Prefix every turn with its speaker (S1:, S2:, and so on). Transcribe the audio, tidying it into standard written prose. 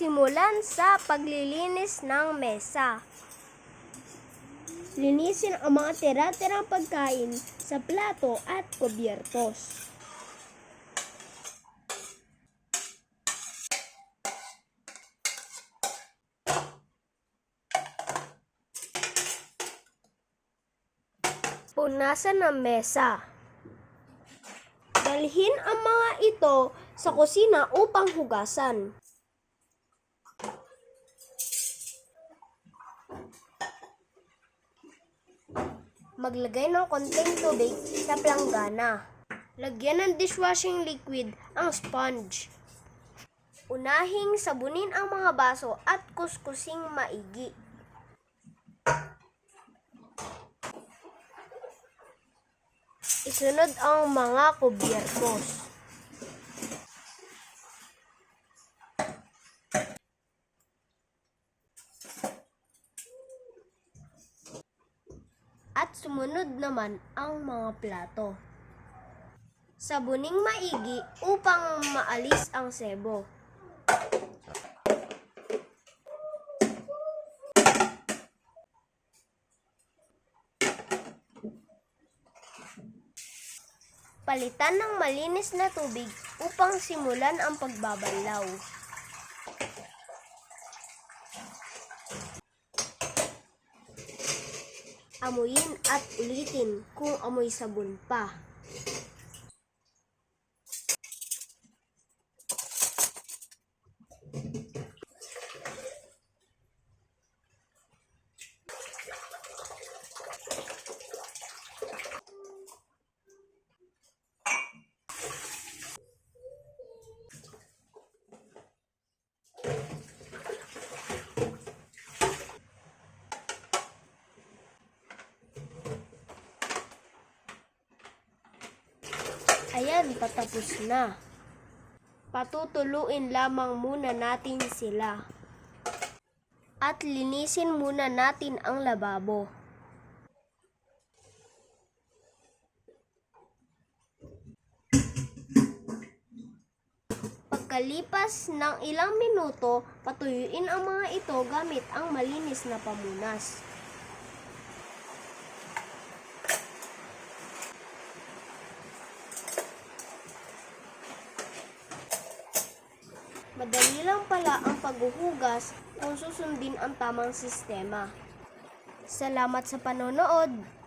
S1: Simulan sa paglilinis ng mesa. Linisin ang mga tira-tirang pagkain sa plato at kubyertos. Punasan ng mesa. Dalhin ang mga ito sa kusina upang hugasan. Maglagay ng konting tubig sa planggana. Lagyan ng dishwashing liquid ang sponge. Unahing sabunin ang mga baso at kuskusing maigi. Isunod ang mga kubyertos. At sumunod naman ang mga plato. Sabuning maigi upang maalis ang sebo. Palitan ng malinis na tubig upang simulan ang pagbabanlaw. Amuyin at ulitin kung amoy sabon pa. Ayan, patapos na. Patutuluin lamang muna natin sila. At linisin muna natin ang lababo. Pagkalipas ng ilang minuto, patuyuin ang mga ito gamit ang malinis na pamunas. Madali lang pala ang paghuhugas kung susundin ang tamang sistema. Salamat sa panonood!